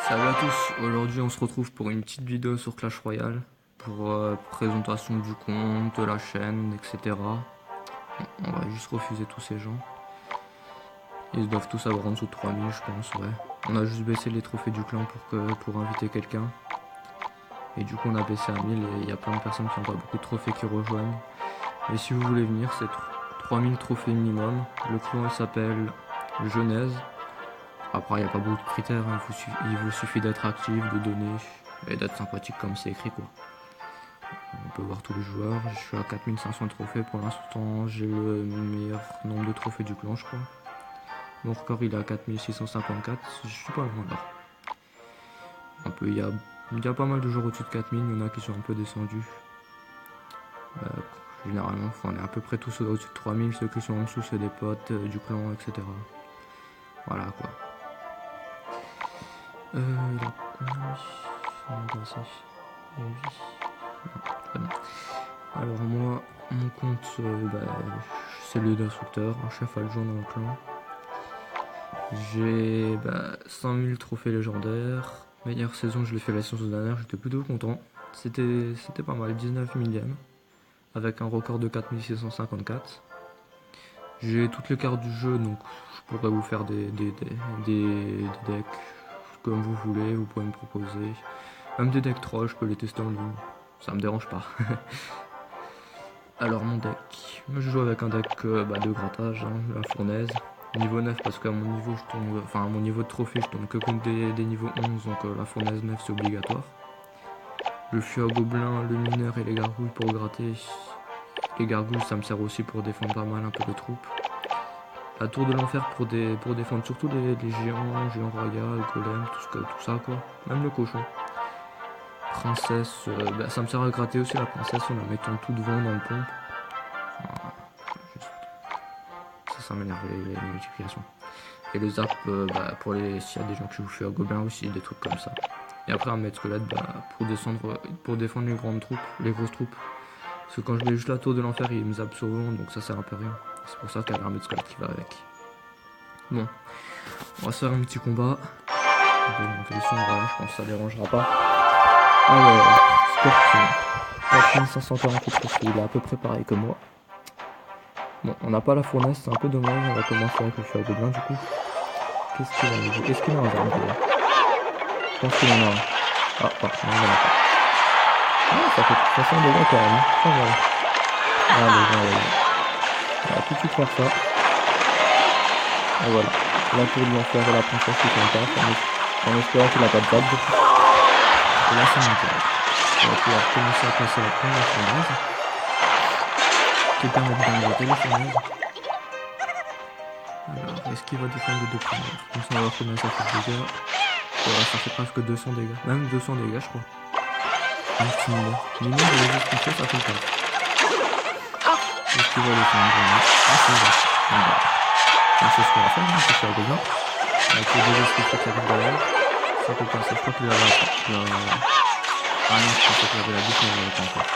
Salut à tous, aujourd'hui on se retrouve pour une petite vidéo sur Clash Royale pour présentation du compte, de la chaîne, etc. On va juste refuser tous ces gens. Ils doivent tous avoir en dessous de 3000 je pense, ouais. On a juste baissé les trophées du clan pour inviter quelqu'un. Et du coup on a baissé à 1000 et il y a plein de personnes qui ont pas beaucoup de trophées qui rejoignent. Et si vous voulez venir, c'est 3000 trophées minimum. Le clan il s'appelle Genèse. Après, il n'y a pas beaucoup de critères, hein. Il vous suffit d'être actif, de donner et d'être sympathique comme c'est écrit quoi. On peut voir tous les joueurs. Je suis à 4500 trophées pour l'instant. J'ai le meilleur nombre de trophées du clan, je crois. Mon record il est à 4654. Je suis pas loin là. Il y a pas mal de joueurs au-dessus de 4000. Il y en a qui sont un peu descendus. Euh, Généralement, on est à peu près tous au-dessus de 3000. Ceux qui sont en dessous, c'est des potes du clan, etc. Voilà quoi. Il a combien? Alors moi, mon compte, c'est le d'instructeur, un chef adjoint dans le clan. J'ai 5000 trophées légendaires. Meilleure saison, je l'ai fait la saison dernière, j'étais plutôt content. C'était pas mal, 19 millième, avec un record de 4654. J'ai toutes les cartes du jeu, donc je pourrais vous faire des decks comme vous voulez, vous pouvez me proposer. Même des decks troll, je peux les tester en ligne, ça me dérange pas. Alors mon deck, moi je joue avec un deck de grattage, hein, la fournaise. Niveau 9 parce qu'à mon niveau je tombe, enfin à mon niveau de trophée je tombe que contre des niveaux 11, donc la fournaise 9 c'est obligatoire. Le fût à gobelin, le mineur et les gargouilles pour gratter. Les gargouilles ça me sert aussi pour défendre pas mal un peu de troupes. La tour de l'enfer pour défendre surtout les géants royaux, golem, tout ça quoi. Même le cochon. Princesse, ça me sert à gratter aussi la princesse en la mettant tout devant dans le pompe. Ça m'énerve les multiplications. Et le zap pour s'il y a des gens qui vous font à gobelin aussi, des trucs comme ça. Et après un maître squelette pour défendre les grandes troupes, les grosses troupes. Parce que quand je mets juste la tour de l'enfer, il me zappe sur le vent, donc ça sert un peu à rien. C'est pour ça qu'il y a un maître squelette qui va avec. Bon, on va se faire un petit combat. Je vais monter le son, voilà, je pense que ça dérangera pas. Alors, Scorpion, 4548 trophées, il est à peu près pareil que moi. Bon, on n'a pas la fournaise, c'est un peu dommage, on va commencer avec le feu à gobelin du coup. Qu'est-ce qu'il a niveau? Est-ce qu'il a un arme déjà? Je pense qu'il en a un. Ah, non, il en a pas. Ah, ça fait 60 dégâts quand même, pas mal. Allez. On va tout de suite faire ça. Et voilà, la tour de l'enfer et la princesse qui sont pas, en espérant qu'il a pas de table du coup. Et là c'est mon tour. On va pouvoir commencer à passer la première fournaise. Qui permet de gratter la fournaise. Alors, est-ce qu'il va défendre les deux premières? Comme ça on va voir combien ça fait de dégâts. Voilà, ça fait presque 200 dégâts. Même 200 dégâts je crois. Un petit mineur. Mineur de résistance, ça fait le 4. Est-ce qu'il va défendre? Ah c'est vrai. C'est ce qu'on va faire, hein, c'est faire gobelin. Avec les deux esprits qui arrivent derrière. Ça peut passer, je crois qu'il avait Ah non, je pensais qu'il avait la bouche, mais il avait pas encore.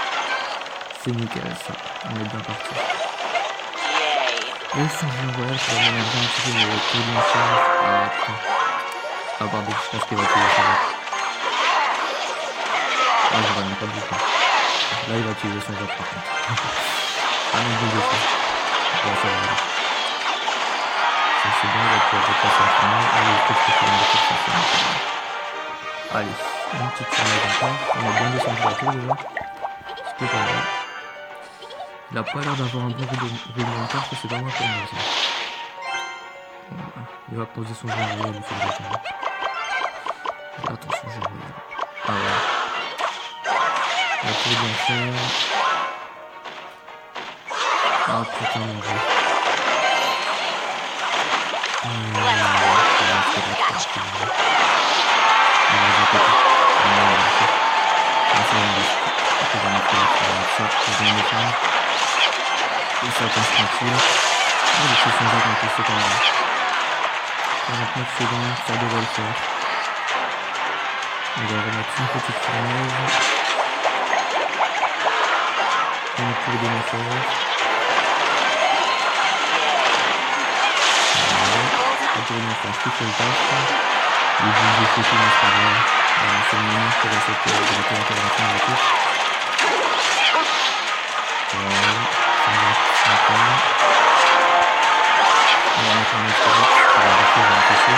C'est nickel ça, on est bien parti. Et son jeu royal, ça va m'énerver un petit peu, mais tout l'enfer. Ah putain. Ah pardon, je pense qu'il va tuer ça. Ah j'aurais même pas du tout. Là il va utiliser son jeu par contre. Ah non, je vais faire. Bon, ça va. C'est bon, il va pouvoir repasser un final. Allez, peut-être que tu vas me faire ça. Allez, une petite tournée encore. On a bien descendu la tour déjà. C'était pas mal. Il a pas l'air d'avoir un bon roulement de carte, c'est pas mal pour moi ça. Voilà. Il va poser son jeu royal, il faut le défendre. Attention, jeu royal. Ah ouais. La tour de l'enfer. Ah putain, mon dieu. Et ça passe tranquille. Ah, les choses sont déjà quand c'est quand même. 49 secondes, ça devrait le faire. On va remettre une petite fournaise. Une tour de l'enfer. La tour de l'enfer, tout fait le taf. les boules de photo, mais c'est pas grave. C'est le moment pour cette intervention de la tour. Voilà, ça va encore. On va mettre un autre route pour arrêter le PC.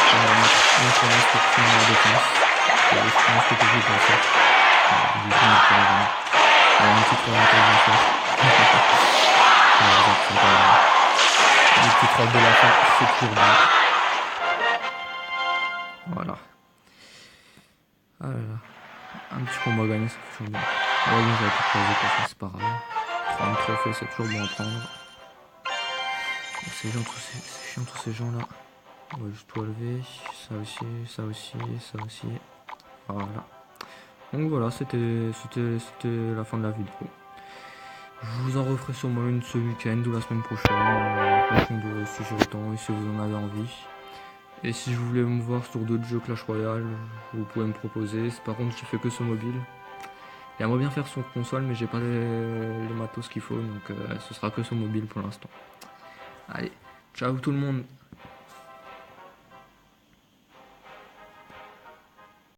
On va mettre une fenêtre pour finir la défense. Et je pense que je vais passer. Du coup, on peut vraiment. Il y a une petite remontée de la faire. Les petites robes de la fin, c'est toujours bien. Voilà. Ah là là. Un petit combat gagné, ça fait toujours bien. Ouais, bon, j'avais tout posé, parce que c'est pas grave. 30 trophées, c'est toujours bon à prendre. C'est chiant tous ces gens là. On va juste tout lever. Ça aussi, ça aussi, ça aussi. Voilà. Donc voilà, c'était la fin de la vidéo. Je vous en referai sûrement une ce week-end ou la semaine prochaine, en fonction de si j'ai le temps et si vous en avez envie. Et si je voulais me voir sur d'autres jeux Clash Royale, vous pouvez me proposer. Par contre, je fais que sur mobile. J'aimerais bien faire sur console, mais j'ai pas les matos qu'il faut, donc ce sera que sur mobile pour l'instant. Allez, ciao tout le monde!